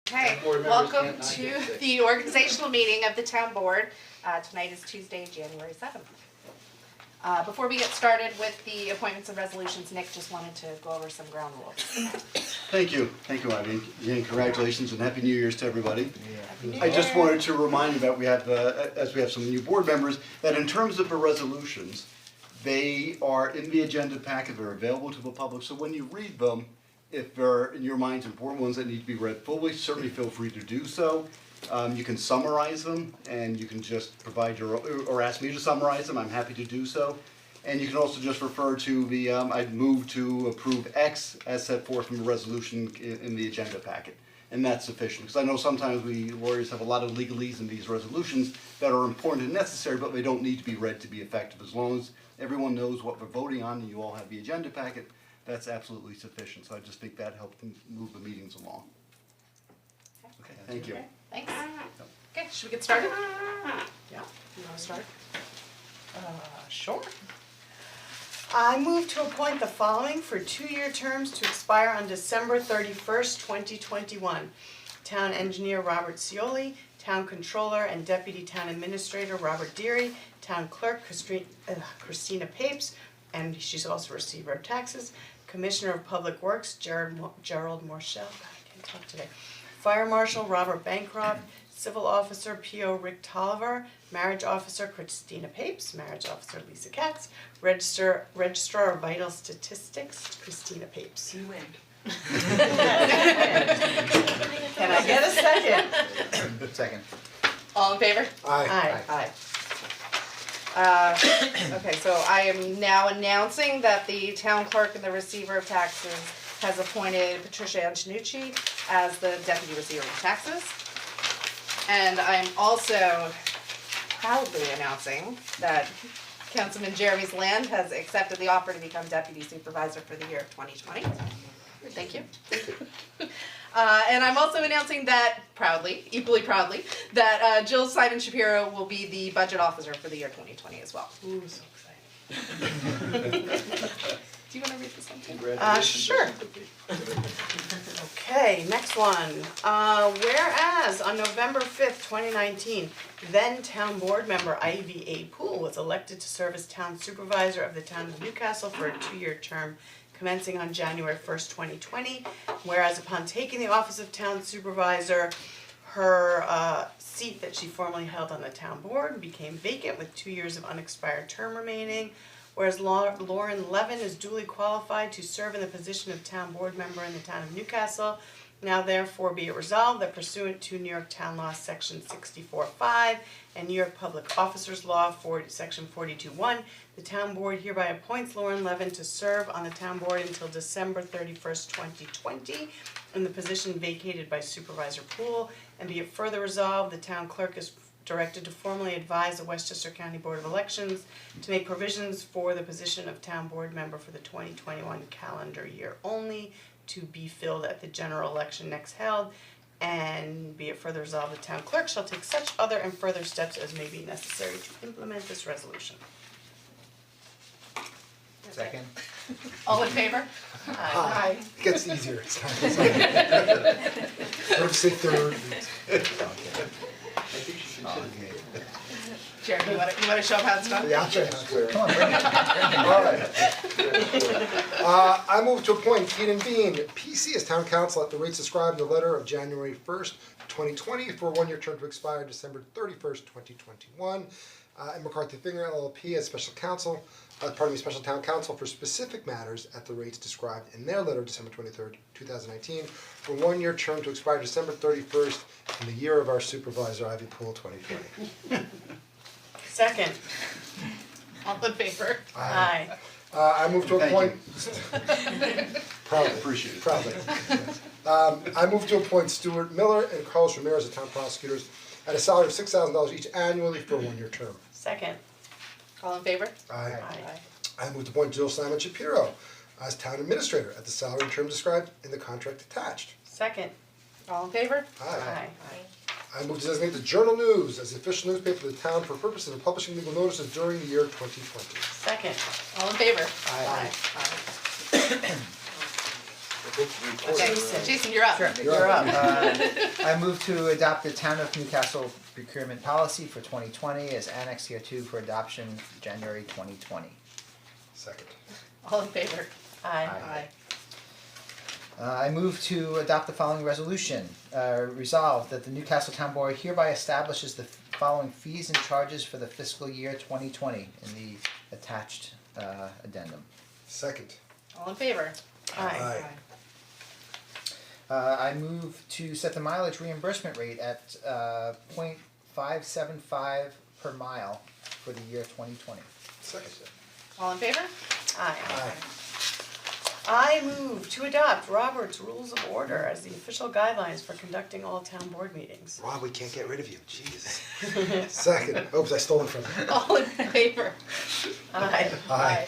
Okay, Board members welcome can't not to get sick. the organizational meeting of the town board. Tonight is Tuesday, January 7th. Before we get started with the appointments and resolutions, Nick just wanted to go over some ground rules. Thank you, Ivy. Again, congratulations and Happy New Year's to everybody. Happy New I just Year. wanted to remind you that we have, as we have some new board members, that in terms of the resolutions, they are in the agenda packet, they're available to the public, so when you read them, if they're in your minds important ones that need to be read fully, certainly feel free to do so. You can summarize them and you can just provide your, or ask me to summarize them, I'm happy to do so. And you can also just refer to the, I'd move to approve X as set forth in the resolution in the agenda packet. And that's sufficient, because I know sometimes we lawyers have a lot of legalese in these resolutions that are important and necessary, but they don't need to be read to be effective. As long as everyone knows what we're voting on and you all have the agenda packet, that's absolutely sufficient. So I just think that helps move the meetings along. Okay, thank you. Okay, thanks. Okay, should we get started? Yeah, you wanna start? Sure. I move to appoint the following for 2-year terms to expire on December 31st, 2021. Town Engineer Robert Cioli, Town Controller and Deputy Town Administrator Robert Deary, Town Clerk Christina Papes, and she's also Receiver of Taxes, Commissioner of Public Works Gerald Morshell, God, I can't talk today, Fire Marshal Robert Bancroft, Civil Officer P.O. Rick Tolliver, Marriage Officer Christina Papes, Marriage Officer Lisa Katz, Registrar of Vital Statistics Christina Papes. You win. Can I get a second? Second. All in favor? Aye. Okay, so I am now announcing that the town clerk and the receiver of taxes has appointed Patricia Antonucci as the deputy receiver of taxes. And I am also proudly announcing that Councilman Jeremy Land has accepted the offer to become deputy supervisor for the year of 2020. Thank you. And I'm also announcing that equally proudly, that Jill Simon Shapiro will be the budget officer for the year 2020 as well. Ooh, so excited. Do you wanna read this one too? Congratulations. Sure. Okay, next one. Whereas on November 5th, 2019, then town board member Ivy A. Poole was elected to serve as town supervisor of the town of Newcastle for a 2-year term commencing on January 1st, 2020. Whereas upon taking the office of town supervisor, her seat that she formerly held on the town board became vacant with 2 years of unexpired term remaining. Whereas Lauren Levin is duly qualified to serve in the position of town board member in the town of Newcastle. Now therefore be it resolved that pursuant to New York Town Law Section 64(5) and New York Public Officers Law Section 42(1), the town board hereby appoints Lauren Levin to serve on the town board until December 31st, 2020 in the position vacated by Supervisor Poole. And be it further resolved, the town clerk is directed to formally advise the Westchester County Board of Elections to make provisions for the position of town board member for the 2021 calendar year only, to be filled at the general election next held. And be it further resolved, the town clerk shall take such other and further steps as may be necessary to implement this resolution. Second. All in favor? Aye. It gets easier, it's time. Or say third. I think she should consider. Jeremy, you wanna show them how it's done? Yeah, I'll try to. Come on, bring it. Alright. I move to appoint Keaton Bean, PC, as town council at the rates described in the letter of January 1st, 2020 for a 1-year term to expire December 31st, 2021. And McCarthy Finger LLP as special counsel, special town counsel for specific matters at the rates described in their letter of December 23rd, 2019 for a 1-year term to expire December 31st in the year of our supervisor Ivy Poole 2020. Second. All in favor? Aye. I move to Thank appoint. Proudly. Appreciate it. Proudly. I move to appoint Stuart Miller and Carlos Ramirez as town prosecutors at a salary of $6,000 each annually for a 1-year term. Second. All in favor? Aye. Aye. I move to appoint Jill Simon Shapiro as town administrator at the salary and term described in the contract attached. Second. All in favor? Aye. I move to designate the Journal News as the official newspaper of the town for purposes of publishing legal notices during the year 2020. Second. All in favor? Aye. Aye. Jason, you're up. Sure. You're up. I move to adopt the Town of Newcastle procurement policy for 2020 as annexed here too for adoption January 2020. Second. All in favor? Aye. I move to adopt the following resolution. Resolved that the Newcastle Town Board hereby establishes the following fees and charges for the fiscal year 2020 in the attached addendum. Second. All in favor? Aye. I move to set the mileage reimbursement rate at .575 per mile for the year 2020. Second. All in favor? Aye. I move to adopt Robert's Rules of Order as the official guidelines for conducting all town board meetings. Rob, we can't get rid of you, Jesus. Second. Oops, I stole it from you. All in favor? Aye. Aye.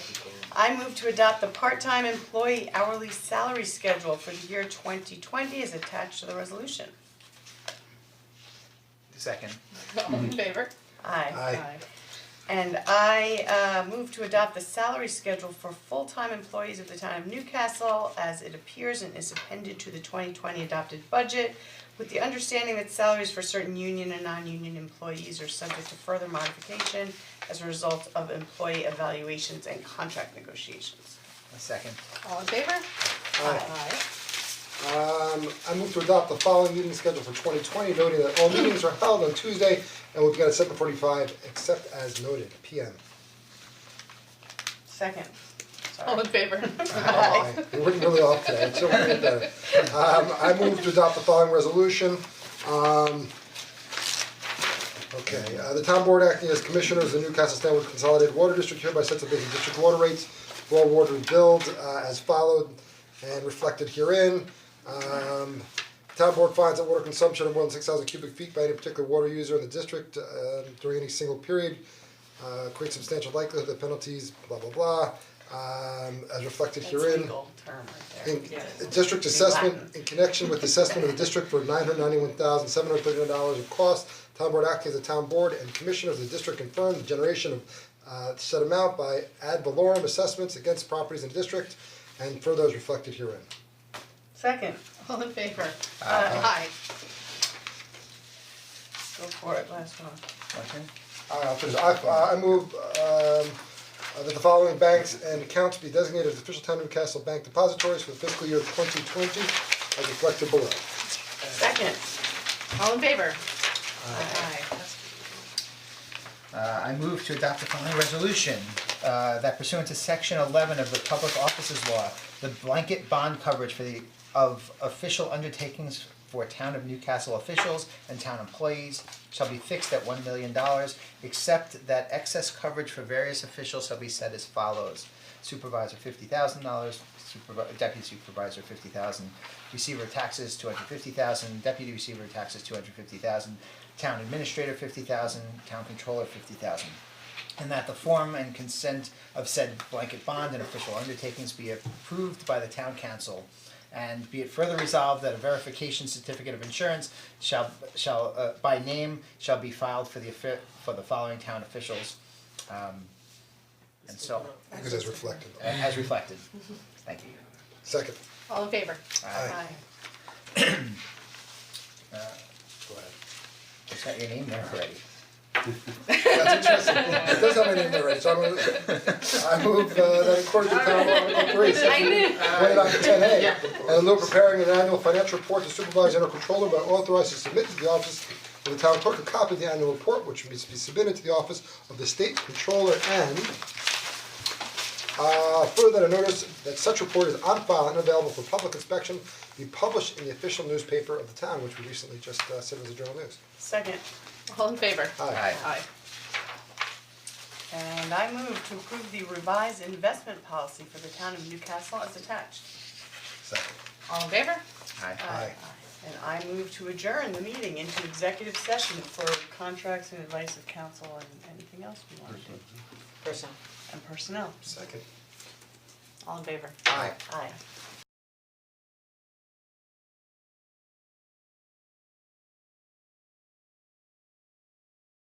I move to adopt the part-time employee hourly salary schedule for the year 2020 as attached to the resolution. Second. All in favor? Aye. Aye. And I move to adopt the salary schedule for full-time employees of the town of Newcastle as it appears and is appended to the 2020 adopted budget, with the understanding that salaries for certain union and non-union employees are subject to further modification as a result of employee evaluations and contract negotiations. Second. All in favor? Aye. I move to adopt the following meeting schedule for 2020, noting that all meetings are held on Tuesday and will begin at 7:45, except as noted, PM. Second. All in favor? Aye. You're working really off today, I'm still getting better. I move to adopt the following resolution. The town board acting as commissioners of the Newcastle Stanwood Consolidated Water District hereby sets up basic district water rates for all water billed as followed and reflected herein. Town board finds that water consumption of more than 6,000 cubic feet by any particular water user in the district during any single period creates substantial likelihood that penalties, blah, blah, blah, as reflected That's herein. legal term right there. In district assessment, in connection with the assessment of the district for $991,739 of cost, town board acting as a town board and commissioners of the district confirm the generation of said amount by ad valorem assessments against properties in the district, and further as reflected herein. Second. All in favor? Aye. Go for it, last one. Motion? I'll finish. I move that the following banks and accounts be designated as official town of Newcastle bank depositories for the fiscal year 2020 as reflected below. Second. All in favor? I move to adopt the following resolution, that pursuant to section 11 of the Public Offices Law, the blanket bond coverage of official undertakings for town of Newcastle officials and town employees shall be fixed at $1 million, except that excess coverage for various officials shall be set as follows: supervisor $50,000, deputy supervisor $50,000, receiver of taxes $250,000, deputy receiver of taxes $250,000, town administrator $50,000, town controller $50,000. And that the form and consent of said blanket bond and official undertakings be approved by the town council. And be it further resolved that a verification certificate of insurance shall by name shall be filed for the following town officials. And so, Because as reflected. as reflected. Thank you. Second. All in favor? Aye. Go ahead. It's got your name there already. That's interesting. It does have my name there already, so I move that according to town law, Article 3, section 29-10A, and in lieu of preparing an annual financial report, the supervisor and controller are authorized to submit to the office of the town clerk a copy of the annual report, which will be submitted to the office of the state controller, and further that a notice that such report is on file and available for public inspection be published in the official newspaper of the town, which we recently just sent as a journal news. Second. All in favor? Aye. Aye. And I move to approve the revised investment policy for the town of Newcastle as attached. Second. All in favor? Aye. And I move to adjourn the meeting into executive session for contracts and advice of counsel and anything else we want to do. And personnel. Second. All in favor? Aye. Aye.